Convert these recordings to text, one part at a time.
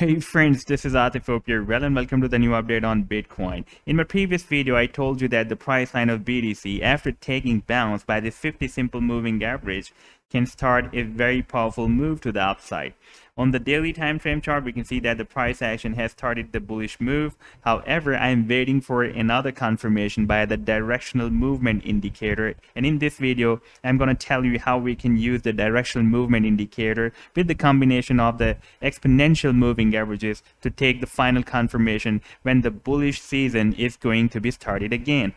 Hey friends, this is Atif. Hope you're well and welcome to the new update on Bitcoin. In my previous video, I told you that the price line of BTC, after taking bounce by the 50 simple moving average, can start a very powerful move to the upside. On the daily time frame chart, we can see that the price action has started the bullish move. However, I am waiting for another confirmation by the directional movement indicator. And in this video, I'm going to tell you how we can use the directional movement indicator with the combination of the exponential moving averages to take the final confirmation when the bullish season is going to be started again.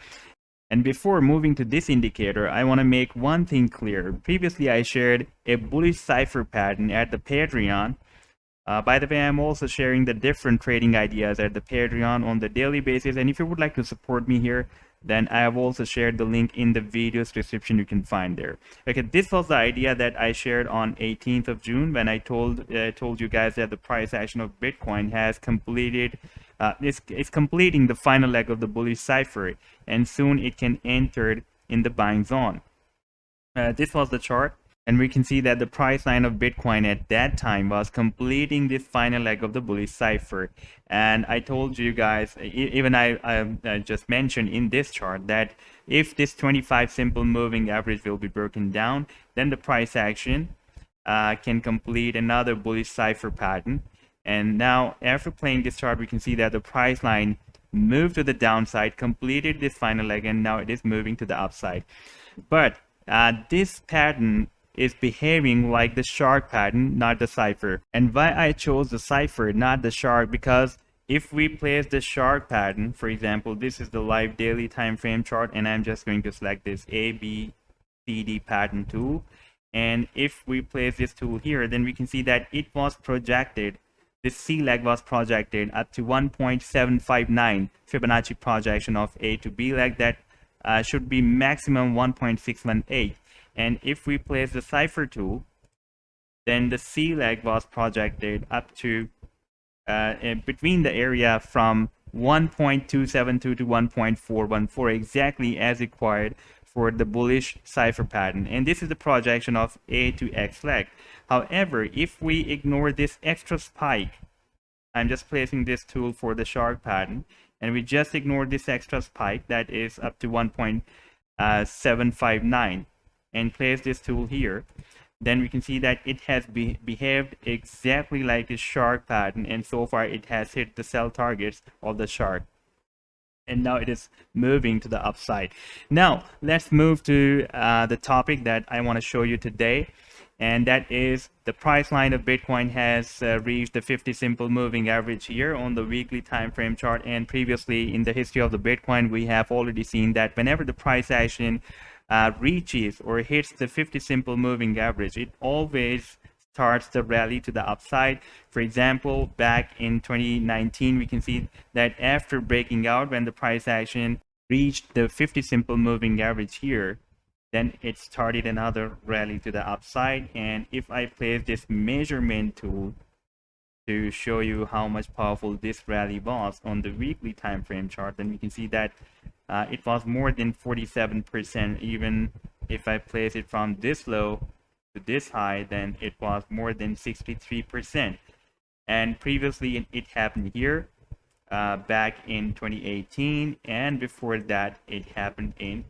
And before moving to this indicator, I want to make one thing clear. Previously, I shared a bullish cipher pattern at the Patreon. By the way, I'm also sharing the different trading ideas at the Patreon on the daily basis. And if you would like to support me here, then I have also shared the link in the video's description. You can find there. Okay, this was the idea that I shared on 18th of June when I told you guys that the price action of Bitcoin has completed. It's completing the final leg of the bullish cipher, and soon it can enter in the buying zone. This was the chart. And we can see that the price line of Bitcoin at that time was completing this final leg of the bullish cipher. And I told you guys, even I just mentioned in this chart, that if this 25 simple moving average will be broken down, then the price action can complete another bullish cipher pattern. And now after playing this chart, we can see that the price line moved to the downside, completed this final leg, and now it is moving to the upside. But this pattern is behaving like the shark pattern, not the cipher. And why I chose the cipher, not the shark, because if we place the shark pattern, for example, this is the live daily time frame chart, and I'm just going to select this ABCD pattern tool. And if we place this tool here, then we can see that it was projected. This C leg was projected up to 1.759 Fibonacci projection of A to B leg. That should be maximum 1.618. And if we place the cipher tool, then the C leg was projected up to between the area from 1.272 to 1.414, exactly as required for the bullish cipher pattern. And this is the projection of A to X leg. However, if we ignore this extra spike, I'm just placing this tool for the shark pattern, and we just ignore this extra spike that is up to 1.759. and place this tool here, then we can see that it has behaved exactly like a shark pattern, and so far it has hit the sell targets of the shark, and now it is moving to the upside. Now let's move to the topic that I want to show you today, and that is the price line of Bitcoin has reached the 50 simple moving average here on the weekly time frame chart. And previously in the history of the Bitcoin, we have already seen that whenever the price action reaches or hits the 50 simple moving average, it always starts the rally to the upside. For example, back in 2019, we can see that after breaking out, when the price action reached the 50 simple moving average here, then it started another rally to the upside. And if I place this measurement tool to show you how much powerful this rally was on the weekly time frame chart, then we can see that it was more than 47%. Even if I place it from this low to this high, then it was more than 63%. And previously it happened here back in 2018, and before that it happened in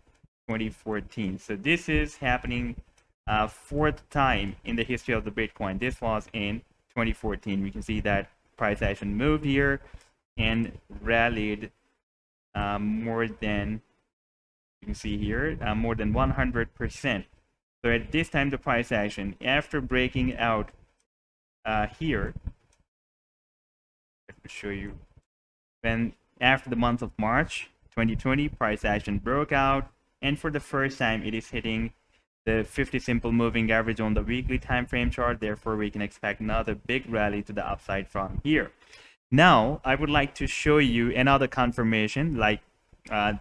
2014. So this is happening fourth time in the history of the Bitcoin. This was in 2014. We can see that price action moved here and rallied more than, you can see here, more than 100%. So at this time, the price action, after breaking out here, let me show you, when after the month of March 2020, price action broke out, and for the first time it is hitting the 50 simple moving average on the weekly time frame chart. Therefore, we can expect another big rally to the upside from here. Now, I would like to show you another confirmation, like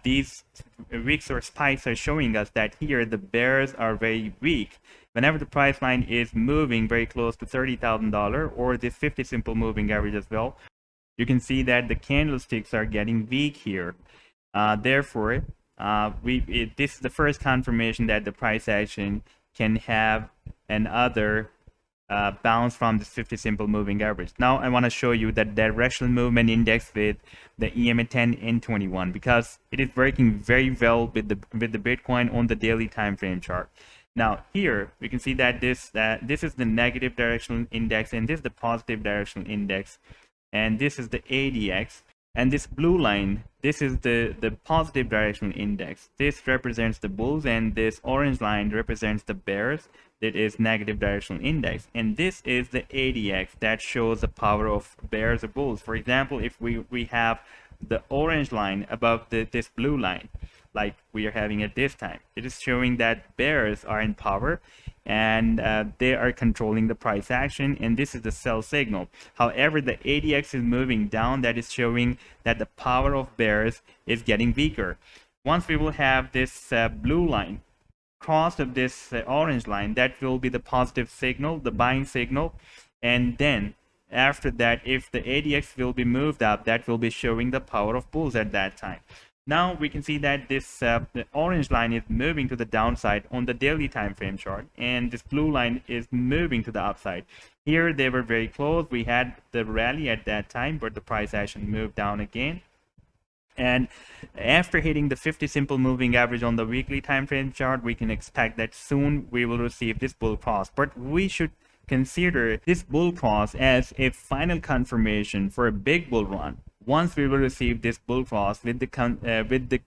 these wicks or spikes are showing us that here the bears are very weak. Whenever the price line is moving very close to $30,000 or this 50 simple moving average as well, you can see that the candlesticks are getting weak here. Therefore, this is the first confirmation that the price action can have another bounce from this 50 simple moving average. Now I want to show you the directional movement index with the EMA 10 and 21, because it is working very well with the Bitcoin on the daily time frame chart. Now here we can see that this is the negative directional index, and this is the positive directional index, and this is the ADX. And this blue line, this is the positive directional index. This represents the bulls, and this orange line represents the bears. That is negative directional index. And this is the ADX that shows the power of bears or bulls. For example, if we have the orange line above this blue line, like we are having at this time, it is showing that bears are in power, and they are controlling the price action, and this is the sell signal. However, the ADX is moving down. That is showing that the power of bears is getting weaker. Once we will have this blue line cross of this orange line, that will be the positive signal, the buying signal. And then after that, if the ADX will be moved up, that will be showing the power of bulls at that time. Now we can see that this the orange line is moving to the downside on the daily time frame chart, and this blue line is moving to the upside. Here they were very close. We had the rally at that time, but the price action moved down again. And after hitting the 50 simple moving average on the weekly time frame chart, we can expect that soon we will receive this bull cross. But we should consider this bull cross as a final confirmation for a big bull run. Once we will receive this bull cross with the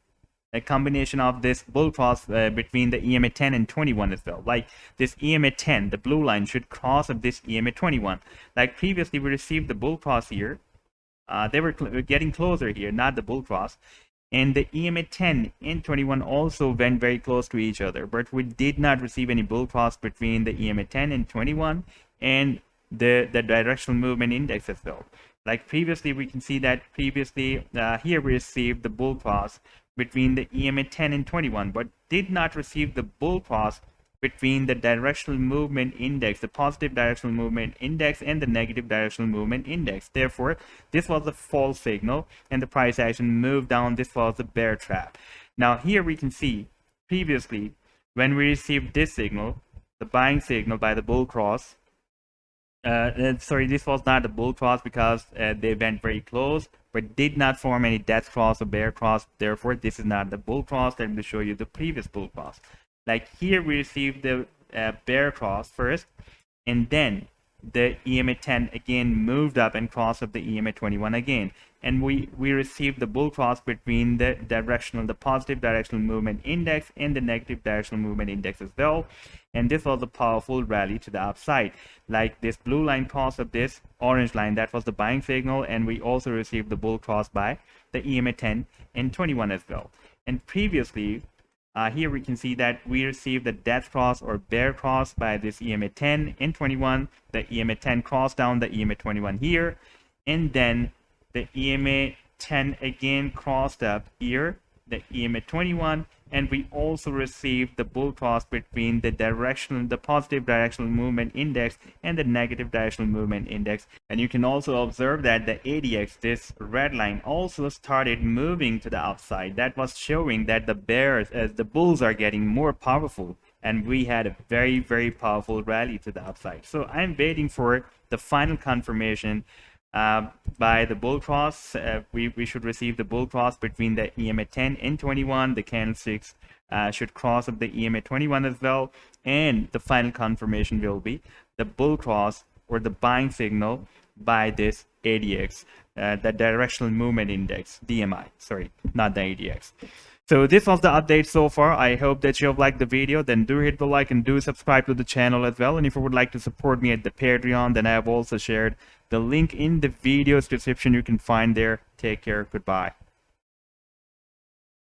a combination of this bull cross between the EMA 10 and 21 as well. Like this EMA 10, the blue line should cross of this EMA 21. Like previously we received the bull cross here. They were getting closer here, not the bull cross. And the EMA 10 and 21 also went very close to each other, but we did not receive any bull cross between the EMA 10 and 21 and the directional movement index as well. Like previously, we can see that previously here we received the bull cross between the EMA 10 and 21, but did not receive the bull cross between the directional movement index, the positive directional movement index, and the negative directional movement index. Therefore, this was a false signal, and the price action moved down. This was a bear trap. Now here we can see previously when we received this signal, the buying signal by the bull cross. Sorry, this was not a bull cross because they went very close, but did not form any death cross or bear cross. Therefore, this is not the bull cross. Let me show you the previous bull cross. Like here, we received the bear cross first, and then the EMA 10 again moved up and crossed up the EMA 21 again. And we received the bull cross between the positive directional movement index and the negative directional movement index as well. And this was a powerful rally to the upside. Like this blue line cross of this orange line, that was the buying signal. And we also received the bull cross by the EMA 10 and 21 as well. And previously, here we can see that we received the death cross or bear cross by this EMA 10 and 21. The EMA 10 crossed down the EMA 21 here, and then the EMA 10 again crossed up here, the EMA 21, and we also received the bull cross between the positive directional movement index and the negative directional movement index. And you can also observe that the ADX, this red line, also started moving to the upside. That was showing that the bears, as the bulls, are getting more powerful, and we had a very, very powerful rally to the upside. So I'm waiting for the final confirmation by the bull cross. We should receive the bull cross between the EMA 10 and 21. The candlesticks should cross up the EMA 21 as well, and the final confirmation will be the bull cross or the buying signal by this ADX, the directional movement index, DMI, sorry, not the ADX. So this was the update so far. I hope that you have liked the video. Then do hit the like and do subscribe to the channel as well. And if you would like to support me at the Patreon, then I have also shared the link in the video's description. You can find there. Take care. Goodbye.